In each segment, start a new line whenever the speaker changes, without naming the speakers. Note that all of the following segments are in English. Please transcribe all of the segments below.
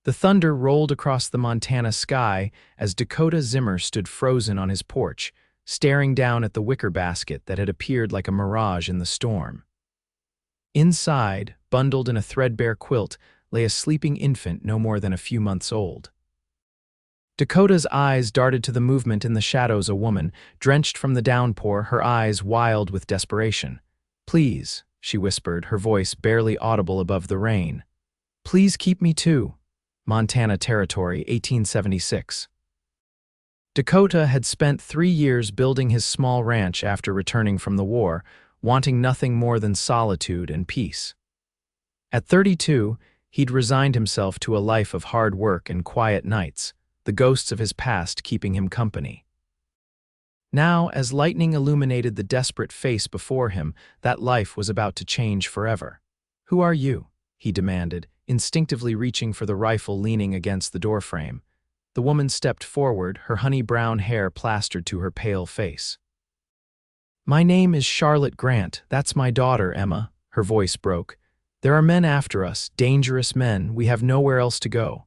The thunder rolled across the Montana sky as Dakota Zimmer stood frozen on his porch, staring down at the wicker basket that had appeared like a mirage in the storm. Inside, bundled in a threadbare quilt, lay a sleeping infant no more than a few months old. Dakota's eyes darted to the movement in the shadows. A woman, drenched from the downpour, her eyes wild with desperation. "Please," she whispered, her voice barely audible above the rain. "Please keep me too." Montana Territory, 1876. Dakota had spent 3 years building his small ranch after returning from the war, wanting nothing more than solitude and peace. At 32, he'd resigned himself to a life of hard work and quiet nights, the ghosts of his past keeping him company. Now, as lightning illuminated the desperate face before him, that life was about to change forever. "Who are you?" he demanded, instinctively reaching for the rifle leaning against the doorframe. The woman stepped forward, her honey-brown hair plastered to her pale face. "My name is Charlotte Grant. That's my daughter, Emma." Her voice broke. "There are men after us, dangerous men. We have nowhere else to go."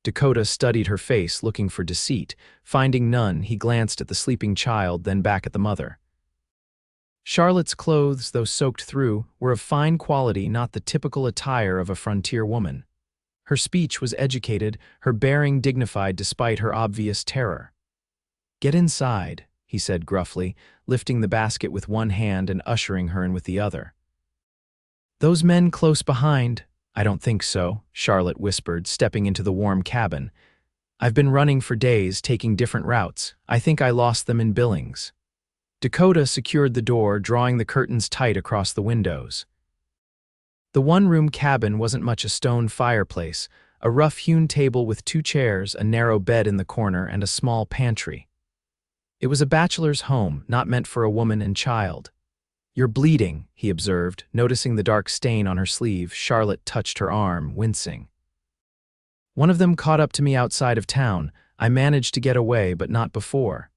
Dakota studied her face, looking for deceit. Finding none, he glanced at the sleeping child, then back at the mother. Charlotte's clothes, though soaked through, were of fine quality, not the typical attire of a frontier woman. Her speech was educated, her bearing dignified despite her obvious terror. "Get inside," he said gruffly, lifting the basket with one hand and ushering her in with the other. "Those men close behind?" "I don't think so," Charlotte whispered, stepping into the warm cabin. "I've been running for days, taking different routes. I think I lost them in Billings." Dakota secured the door, drawing the curtains tight across the windows. The one-room cabin wasn't much a stone fireplace, a rough-hewn table with 2 chairs, a narrow bed in the corner, and a small pantry. It was a bachelor's home, not meant for a woman and child. "You're bleeding," he observed, noticing the dark stain on her sleeve. Charlotte touched her arm, wincing. "One of them caught up to me outside of town. I managed to get away, but not before."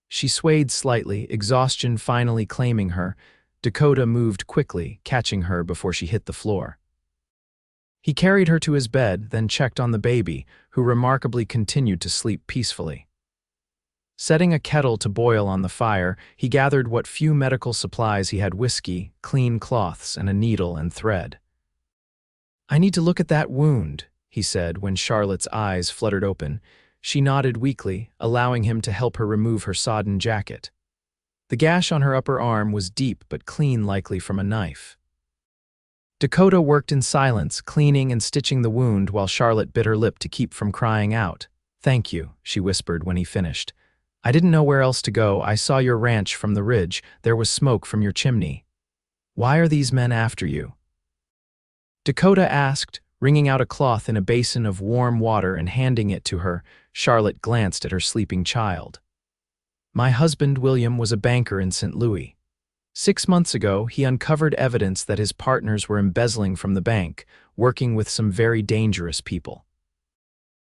She swayed slightly, exhaustion finally claiming her. Dakota moved quickly, catching her before she hit the floor. He carried her to his bed, then checked on the baby, who remarkably continued to sleep peacefully. Setting a kettle to boil on the fire, he gathered what few medical supplies he had: whiskey, clean cloths, and a needle and thread. "I need to look at that wound," he said when Charlotte's eyes fluttered open. She nodded weakly, allowing him to help her remove her sodden jacket. The gash on her upper arm was deep but clean, likely from a knife. Dakota worked in silence, cleaning and stitching the wound while Charlotte bit her lip to keep from crying out. "Thank you," she whispered when he finished. "I didn't know where else to go. I saw your ranch from the ridge. There was smoke from your chimney. Why are these men after you?" Dakota asked, wringing out a cloth in a basin of warm water and handing it to her. Charlotte glanced at her sleeping child. "My husband, William, was a banker in St. Louis. 6 months ago, he uncovered evidence that his partners were embezzling from the bank, working with some very dangerous people.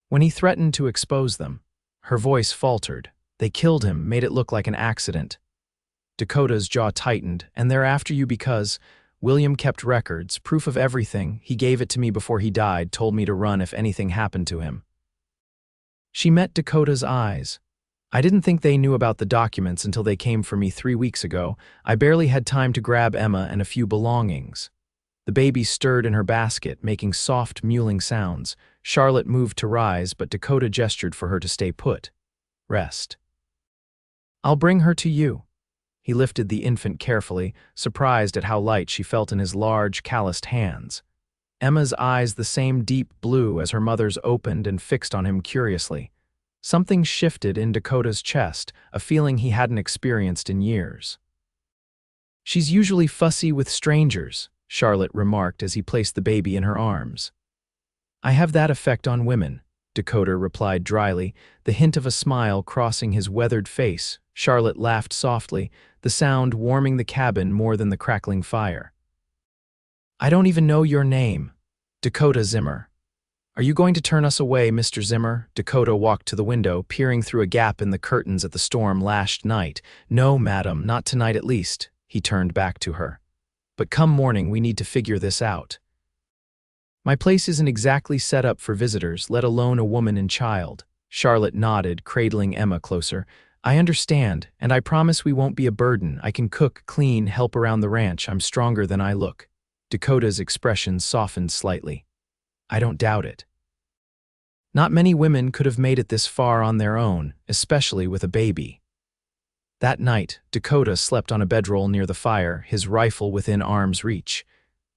When he threatened to expose them," her voice faltered, "they killed him, made it look like an accident." Dakota's jaw tightened. "And they're after you because..." "William kept records, proof of everything. He gave it to me before he died, told me to run if anything happened to him." She met Dakota's eyes. "I didn't think they knew about the documents until they came for me 3 weeks ago. I barely had time to grab Emma and a few belongings." The baby stirred in her basket, making soft, mewling sounds. Charlotte moved to rise, but Dakota gestured for her to stay put. "Rest." "I'll bring her to you." He lifted the infant carefully, surprised at how light she felt in his large, calloused hands. Emma's eyes, the same deep blue as her mother's, opened and fixed on him curiously. Something shifted in Dakota's chest, a feeling he hadn't experienced in years. "She's usually fussy with strangers," Charlotte remarked as he placed the baby in her arms. "I have that effect on women," Dakota replied dryly, the hint of a smile crossing his weathered face. Charlotte laughed softly, the sound warming the cabin more than the crackling fire. "I don't even know your name." "Dakota Zimmer." "Are you going to turn us away, Mr. Zimmer?" Dakota walked to the window, peering through a gap in the curtains at the storm-lashed night. "No, madam, not tonight at least." He turned back to her. "But come morning, we need to figure this out." My place isn't exactly set up for visitors, let alone a woman and child. Charlotte nodded, cradling Emma closer. I understand, and I promise we won't be a burden. I can cook, clean, help around the ranch. I'm stronger than I look. Dakota's expression softened slightly. I don't doubt it. Not many women could have made it this far on their own, especially with a baby. That night, Dakota slept on a bedroll near the fire, his rifle within arm's reach.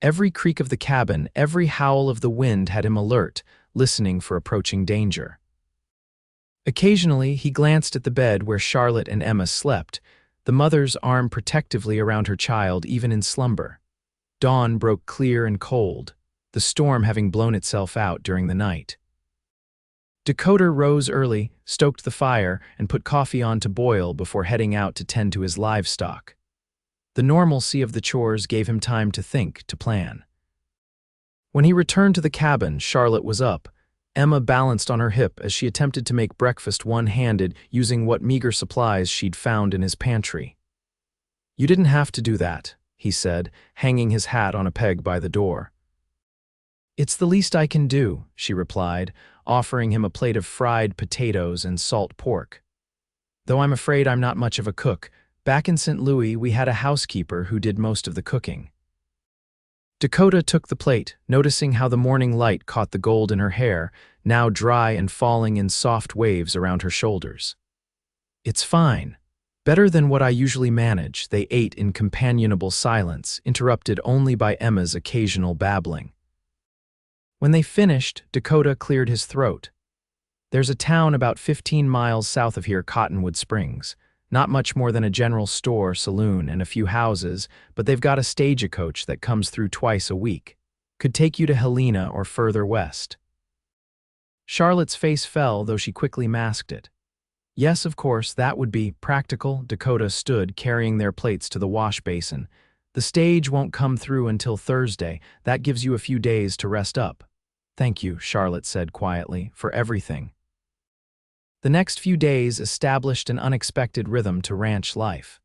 Every creak of the cabin, every howl of the wind had him alert, listening for approaching danger. Occasionally, he glanced at the bed where Charlotte and Emma slept, the mother's arm protectively around her child even in slumber. Dawn broke clear and cold, the storm having blown itself out during the night. Dakota rose early, stoked the fire, and put coffee on to boil before heading out to tend to his livestock. The normalcy of the chores gave him time to think, to plan. When he returned to the cabin, Charlotte was up. Emma balanced on her hip as she attempted to make breakfast one-handed using what meager supplies she'd found in his pantry. You didn't have to do that, he said, hanging his hat on a peg by the door. It's the least I can do, she replied, offering him a plate of fried potatoes and salt pork. Though I'm afraid I'm not much of a cook, back in St. Louis we had a housekeeper who did most of the cooking. Dakota took the plate, noticing how the morning light caught the gold in her hair, now dry and falling in soft waves around her shoulders. It's fine. Better than what I usually manage, they ate in companionable silence, interrupted only by Emma's occasional babbling. When they finished, Dakota cleared his throat. There's a town about 15 miles south of here, Cottonwood Springs. Not much more than a general store, saloon, and a few houses, but they've got a stagecoach that comes through twice a week. Could take you to Helena or further west. Charlotte's face fell, though she quickly masked it. Yes, of course, that would be practical. Dakota stood, carrying their plates to the wash basin. The stage won't come through until Thursday. That gives you a few days to rest up. Thank you, Charlotte said quietly, for everything. The next few days established an unexpected rhythm to ranch life.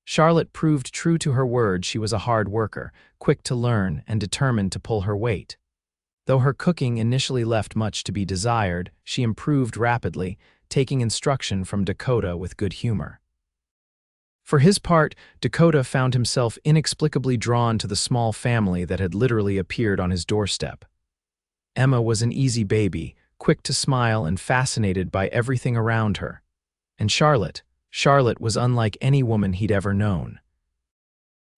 Charlotte proved true to her word. She was a hard worker, quick to learn and determined to pull her weight. Though her cooking initially left much to be desired, she improved rapidly, taking instruction from Dakota with good humor. For his part, Dakota found himself inexplicably drawn to the small family that had literally appeared on his doorstep. Emma was an easy baby, quick to smile and fascinated by everything around her. And Charlotte was unlike any woman he'd ever known.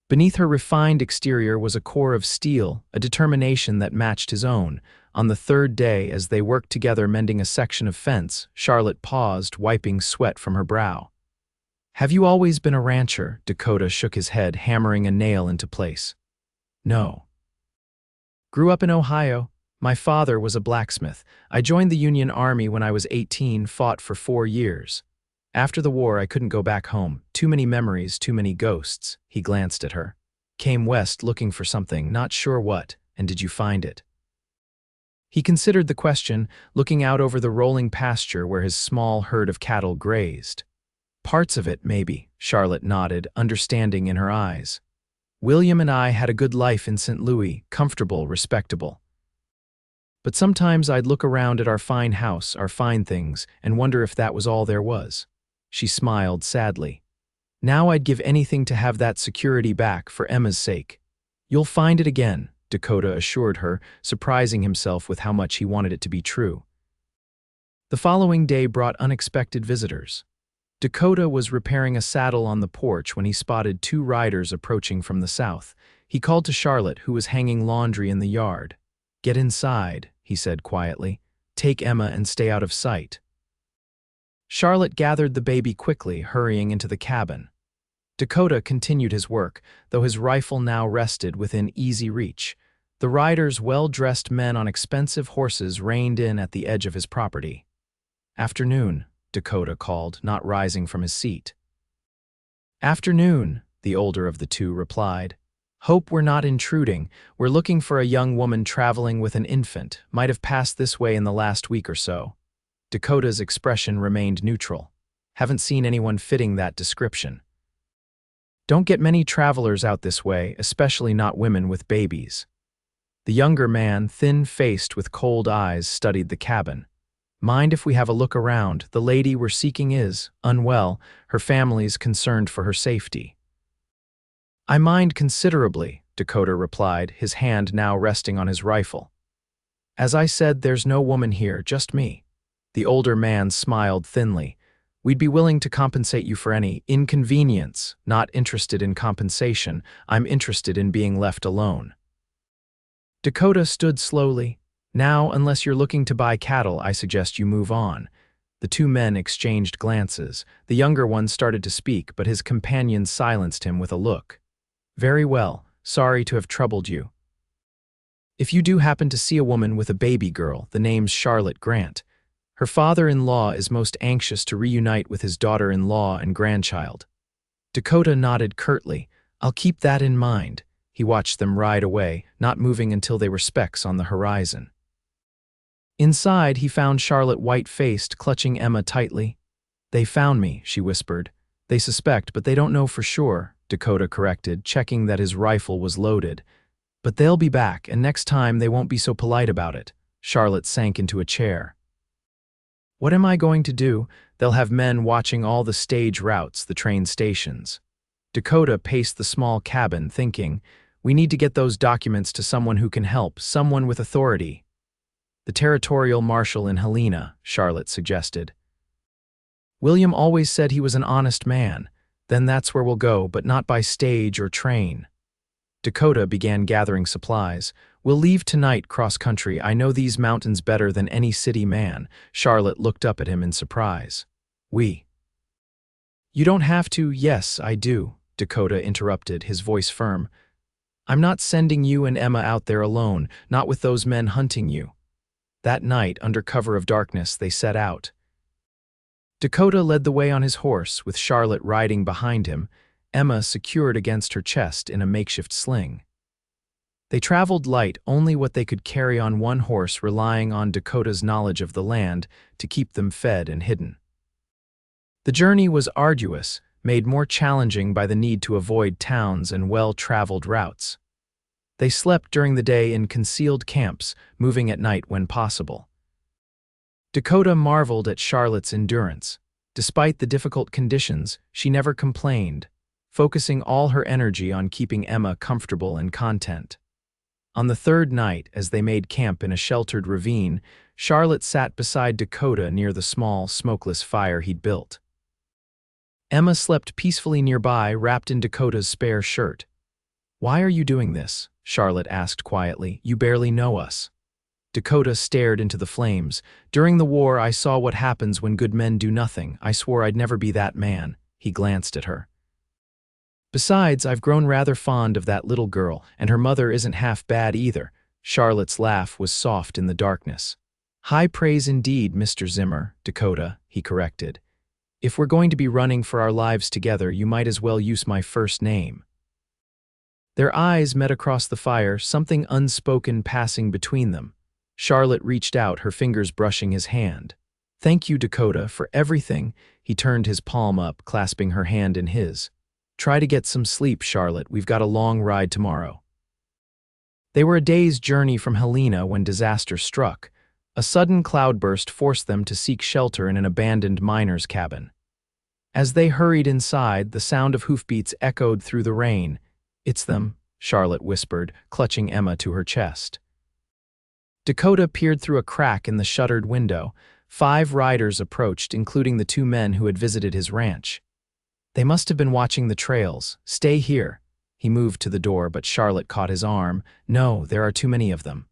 Beneath her refined exterior was a core of steel, a determination that matched his own. On the third day, as they worked together mending a section of fence, Charlotte paused, wiping sweat from her brow. Have you always been a rancher? Dakota shook his head, hammering a nail into place. No. Grew up in Ohio. My father was a blacksmith. I joined the Union Army when I was 18, fought for 4 years. After the war, I couldn't go back home. Too many memories, too many ghosts. He glanced at her. Came west looking for something, not sure what, and did you find it? He considered the question, looking out over the rolling pasture where his small herd of cattle grazed. Parts of it, maybe, Charlotte nodded, understanding in her eyes. William and I had a good life in St. Louis, comfortable, respectable. But sometimes I'd look around at our fine house, our fine things, and wonder if that was all there was. She smiled sadly. Now I'd give anything to have that security back for Emma's sake. You'll find it again, Dakota assured her, surprising himself with how much he wanted it to be true. The following day brought unexpected visitors. Dakota was repairing a saddle on the porch when he spotted 2 riders approaching from the south. He called to Charlotte, who was hanging laundry in the yard. Get inside, he said quietly. Take Emma and stay out of sight. Charlotte gathered the baby quickly, hurrying into the cabin. Dakota continued his work, though his rifle now rested within easy reach. The riders, well-dressed men on expensive horses, reined in at the edge of his property. Afternoon, Dakota called, not rising from his seat. Afternoon, the older of the 2 replied. Hope we're not intruding. We're looking for a young woman traveling with an infant. Might have passed this way in the last week or so. Dakota's expression remained neutral. Haven't seen anyone fitting that description. Don't get many travelers out this way, especially not women with babies. The younger man, thin-faced with cold eyes, studied the cabin. Mind if we have a look around? The lady we're seeking is unwell. Her family's concerned for her safety. I mind considerably, Dakota replied, his hand now resting on his rifle. As I said, there's no woman here, just me. The older man smiled thinly. We'd be willing to compensate you for any inconvenience. Not interested in compensation. I'm interested in being left alone. Dakota stood slowly. Now, unless you're looking to buy cattle, I suggest you move on. The two men exchanged glances. The younger one started to speak, but his companion silenced him with a look. Very well, sorry to have troubled you. If you do happen to see a woman with a baby girl, the name's Charlotte Grant. Her father-in-law is most anxious to reunite with his daughter-in-law and grandchild. Dakota nodded curtly. I'll keep that in mind. He watched them ride away, not moving until they were specks on the horizon. Inside, he found Charlotte white-faced, clutching Emma tightly. They found me, she whispered. They suspect, but they don't know for sure, Dakota corrected, checking that his rifle was loaded. But they'll be back, and next time they won't be so polite about it. Charlotte sank into a chair. What am I going to do? They'll have men watching all the stage routes, the train stations. Dakota paced the small cabin, thinking, we need to get those documents to someone who can help, someone with authority. The territorial marshal in Helena, Charlotte suggested. William always said he was an honest man. Then that's where we'll go, but not by stage or train. Dakota began gathering supplies. We'll leave tonight cross-country. I know these mountains better than any city man. Charlotte looked up at him in surprise. We. You don't have to. Yes, I do, Dakota interrupted, his voice firm. I'm not sending you and Emma out there alone, not with those men hunting you. That night, under cover of darkness, they set out. Dakota led the way on his horse, with Charlotte riding behind him, Emma secured against her chest in a makeshift sling. They traveled light, only what they could carry on one horse, relying on Dakota's knowledge of the land to keep them fed and hidden. The journey was arduous, made more challenging by the need to avoid towns and well-traveled routes. They slept during the day in concealed camps, moving at night when possible. Dakota marveled at Charlotte's endurance. Despite the difficult conditions, she never complained, focusing all her energy on keeping Emma comfortable and content. On the third night, as they made camp in a sheltered ravine, Charlotte sat beside Dakota near the small, smokeless fire he'd built. Emma slept peacefully nearby, wrapped in Dakota's spare shirt. Why are you doing this? Charlotte asked quietly. You barely know us. Dakota stared into the flames. During the war, I saw what happens when good men do nothing. I swore I'd never be that man. He glanced at her. Besides, I've grown rather fond of that little girl, and her mother isn't half bad either. Charlotte's laugh was soft in the darkness. High praise indeed, Mr. Zimmer, Dakota, he corrected. If we're going to be running for our lives together, you might as well use my first name. Their eyes met across the fire, something unspoken passing between them. Charlotte reached out, her fingers brushing his hand. Thank you, Dakota, for everything. He turned his palm up, clasping her hand in his. Try to get some sleep, Charlotte. We've got a long ride tomorrow. They were a day's journey from Helena when disaster struck. A sudden cloudburst forced them to seek shelter in an abandoned miner's cabin. As they hurried inside, the sound of hoofbeats echoed through the rain. It's them, Charlotte whispered, clutching Emma to her chest. Dakota peered through a crack in the shuttered window. 5 riders approached, including the 2 men who had visited his ranch. They must have been watching the trails. Stay here. He moved to the door, but Charlotte caught his arm. No, there are too many of them.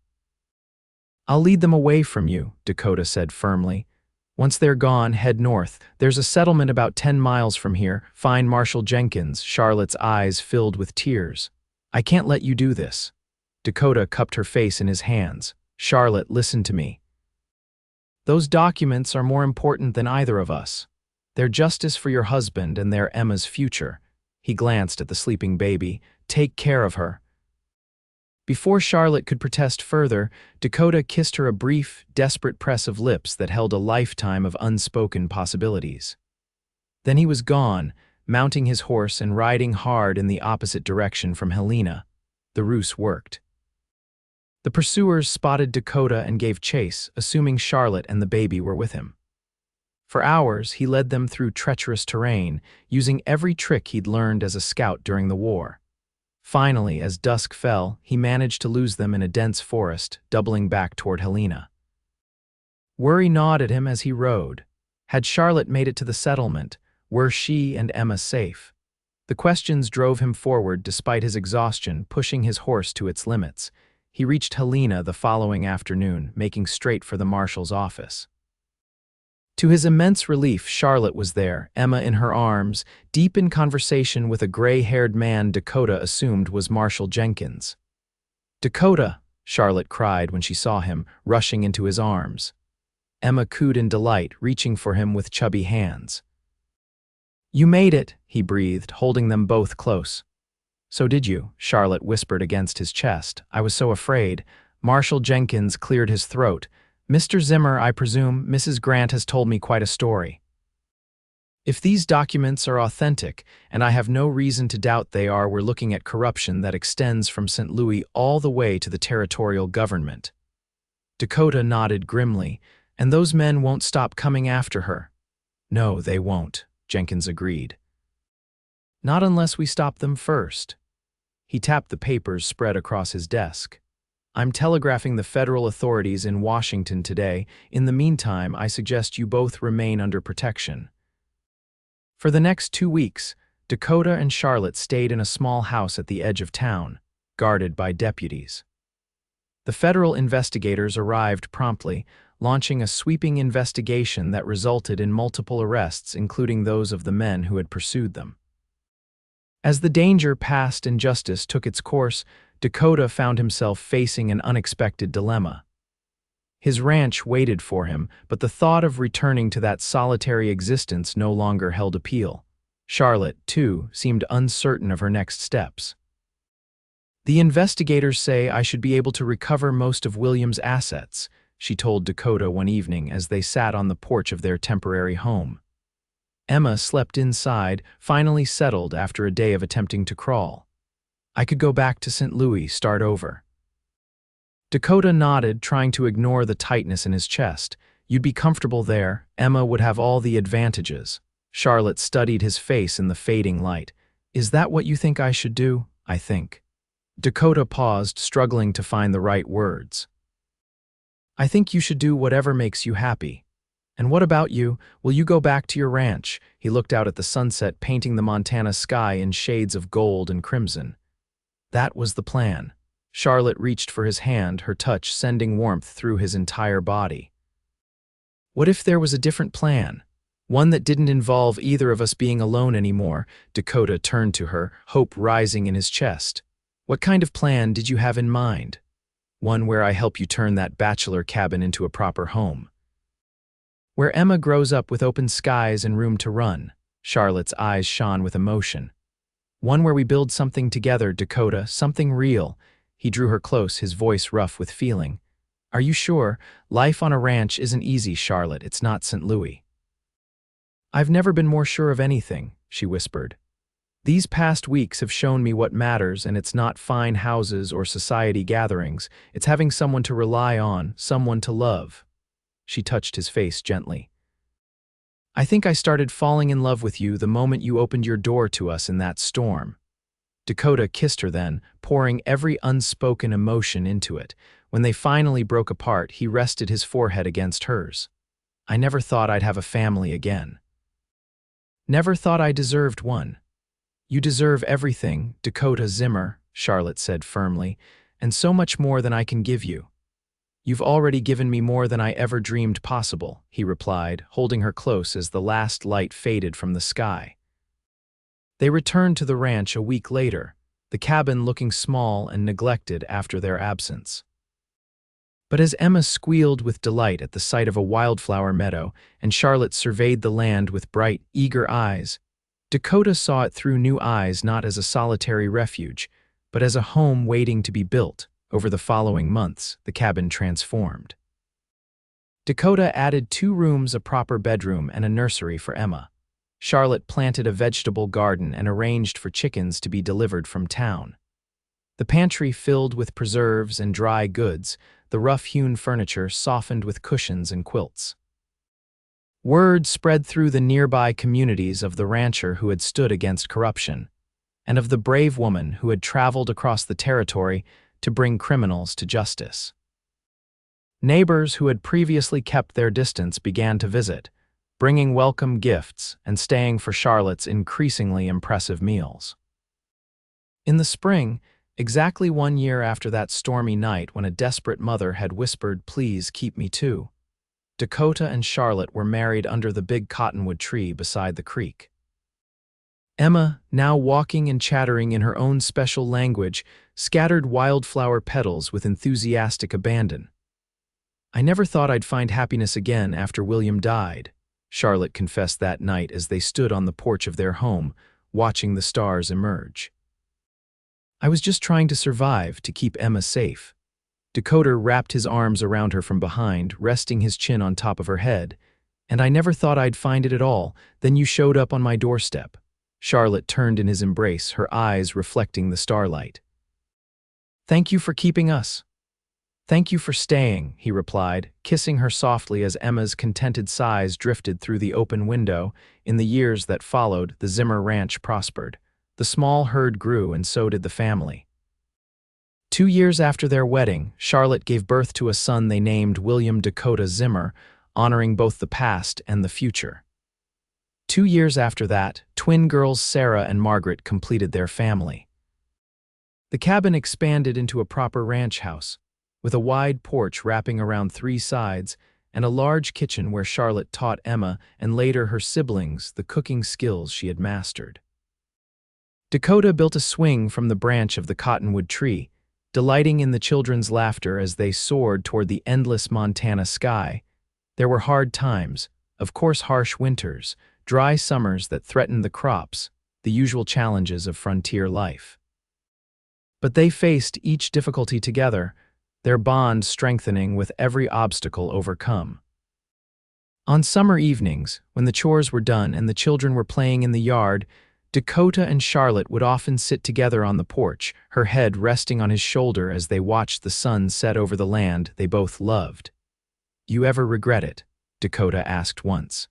I'll lead them away from you, Dakota said firmly. Once they're gone, head north. There's a settlement about 10 miles from here. Find Marshal Jenkins. Charlotte's eyes filled with tears. I can't let you do this. Dakota cupped her face in his hands. Charlotte, listen to me. Those documents are more important than either of us. They're justice for your husband and they're Emma's future. He glanced at the sleeping baby. Take care of her. Before Charlotte could protest further, Dakota kissed her a brief, desperate press of lips that held a lifetime of unspoken possibilities. Then he was gone, mounting his horse and riding hard in the opposite direction from Helena. The ruse worked. The pursuers spotted Dakota and gave chase, assuming Charlotte and the baby were with him. For hours, he led them through treacherous terrain, using every trick he'd learned as a scout during the war. Finally, as dusk fell, he managed to lose them in a dense forest, doubling back toward Helena. Worry gnawed at him as he rode. Had Charlotte made it to the settlement? Were she and Emma safe? The questions drove him forward despite his exhaustion, pushing his horse to its limits. He reached Helena the following afternoon, making straight for the marshal's office. To his immense relief, Charlotte was there, Emma in her arms, deep in conversation with a gray-haired man Dakota assumed was Marshal Jenkins. "Dakota!" Charlotte cried when she saw him, rushing into his arms. Emma cooed in delight, reaching for him with chubby hands. "You made it," he breathed, holding them both close. "So did you," Charlotte whispered against his chest. "I was so afraid." Marshal Jenkins cleared his throat. "Mr. Zimmer, I presume Mrs. Grant has told me quite a story. If these documents are authentic, and I have no reason to doubt they are, we're looking at corruption that extends from St. Louis all the way to the territorial government." Dakota nodded grimly. "And those men won't stop coming after her." "No, they won't," Jenkins agreed. "Not unless we stop them first." He tapped the papers spread across his desk. "I'm telegraphing the federal authorities in Washington today. In the meantime, I suggest you both remain under protection." For the next 2 weeks, Dakota and Charlotte stayed in a small house at the edge of town, guarded by deputies. The federal investigators arrived promptly, launching a sweeping investigation that resulted in multiple arrests, including those of the men who had pursued them. As the danger passed and justice took its course, Dakota found himself facing an unexpected dilemma. His ranch waited for him, but the thought of returning to that solitary existence no longer held appeal. Charlotte, too, seemed uncertain of her next steps. "The investigators say I should be able to recover most of William's assets," she told Dakota one evening as they sat on the porch of their temporary home. Emma slept inside, finally settled after a day of attempting to crawl. "I could go back to St. Louis, start over." Dakota nodded, trying to ignore the tightness in his chest. "You'd be comfortable there. Emma would have all the advantages." Charlotte studied his face in the fading light. "Is that what you think I should do?" "I think." Dakota paused, struggling to find the right words. "I think you should do whatever makes you happy." "And what about you? Will you go back to your ranch?" He looked out at the sunset, painting the Montana sky in shades of gold and crimson. That was the plan. Charlotte reached for his hand, her touch sending warmth through his entire body. "What if there was a different plan? One that didn't involve either of us being alone anymore?" Dakota turned to her, hope rising in his chest. "What kind of plan did you have in mind?" "One where I help you turn that bachelor cabin into a proper home. Where Emma grows up with open skies and room to run." Charlotte's eyes shone with emotion. "One where we build something together, Dakota, something real." He drew her close, his voice rough with feeling. "Are you sure? Life on a ranch isn't easy, Charlotte. It's not St. Louis." "I've never been more sure of anything," she whispered. "These past weeks have shown me what matters, and it's not fine houses or society gatherings. It's having someone to rely on, someone to love." She touched his face gently. "I think I started falling in love with you the moment you opened your door to us in that storm." Dakota kissed her then, pouring every unspoken emotion into it. When they finally broke apart, he rested his forehead against hers. "I never thought I'd have a family again. Never thought I deserved one." "You deserve everything, Dakota Zimmer," Charlotte said firmly, "and so much more than I can give you." "You've already given me more than I ever dreamed possible," he replied, holding her close as the last light faded from the sky. They returned to the ranch a week later, the cabin looking small and neglected after their absence. But as Emma squealed with delight at the sight of a wildflower meadow and Charlotte surveyed the land with bright, eager eyes, Dakota saw it through new eyes, not as a solitary refuge, but as a home waiting to be built. Over the following months, the cabin transformed. Dakota added 2 rooms, a proper bedroom, and a nursery for Emma. Charlotte planted a vegetable garden and arranged for chickens to be delivered from town. The pantry filled with preserves and dry goods, the rough-hewn furniture softened with cushions and quilts. Word spread through the nearby communities of the rancher who had stood against corruption, and of the brave woman who had traveled across the territory to bring criminals to justice. Neighbors who had previously kept their distance began to visit, bringing welcome gifts and staying for Charlotte's increasingly impressive meals. In the spring, exactly 1 year after that stormy night when a desperate mother had whispered, "Please keep me too," Dakota and Charlotte were married under the big cottonwood tree beside the creek. Emma, now walking and chattering in her own special language, scattered wildflower petals with enthusiastic abandon. "I never thought I'd find happiness again after William died," Charlotte confessed that night as they stood on the porch of their home, watching the stars emerge. "I was just trying to survive, to keep Emma safe." Dakota wrapped his arms around her from behind, resting his chin on top of her head. "And I never thought I'd find it at all. Then you showed up on my doorstep." Charlotte turned in his embrace, her eyes reflecting the starlight. "Thank you for keeping us." "Thank you for staying," he replied, kissing her softly as Emma's contented sighs drifted through the open window. In the years that followed, the Zimmer ranch prospered. The small herd grew, and so did the family. 2 years after their wedding, Charlotte gave birth to a son they named William Dakota Zimmer, honoring both the past and the future. 2 years after that, twin girls Sarah and Margaret completed their family. The cabin expanded into a proper ranch house, with a wide porch wrapping around 3 sides and a large kitchen where Charlotte taught Emma and later her siblings the cooking skills she had mastered. Dakota built a swing from the branch of the cottonwood tree, delighting in the children's laughter as they soared toward the endless Montana sky. There were hard times, of course, harsh winters, dry summers that threatened the crops, the usual challenges of frontier life. But they faced each difficulty together, their bond strengthening with every obstacle overcome. On summer evenings, when the chores were done and the children were playing in the yard, Dakota and Charlotte would often sit together on the porch, her head resting on his shoulder as they watched the sun set over the land they both loved. "You ever regret it?" Dakota asked once.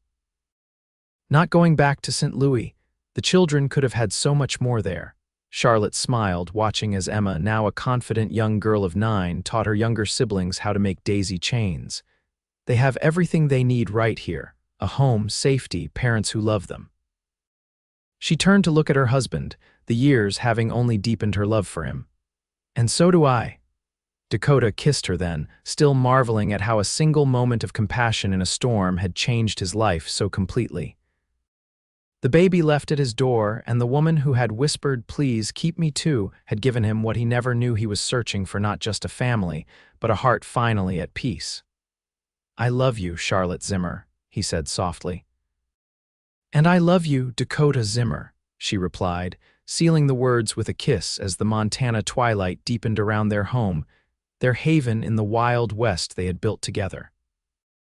"Not going back to St. Louis. The children could have had so much more there." Charlotte smiled, watching as Emma, now a confident young girl of 9, taught her younger siblings how to make daisy chains. "They have everything they need right here: a home, safety, parents who love them." She turned to look at her husband, the years having only deepened her love for him. "And so do I." Dakota kissed her then, still marveling at how a single moment of compassion in a storm had changed his life so completely. The baby left at his door, and the woman who had whispered, "Please keep me too," had given him what he never knew he was searching for: not just a family, but a heart finally at peace. "I love you, Charlotte Zimmer," he said softly. "And I love you, Dakota Zimmer," she replied, sealing the words with a kiss as the Montana twilight deepened around their home, their haven in the wild west they had built together.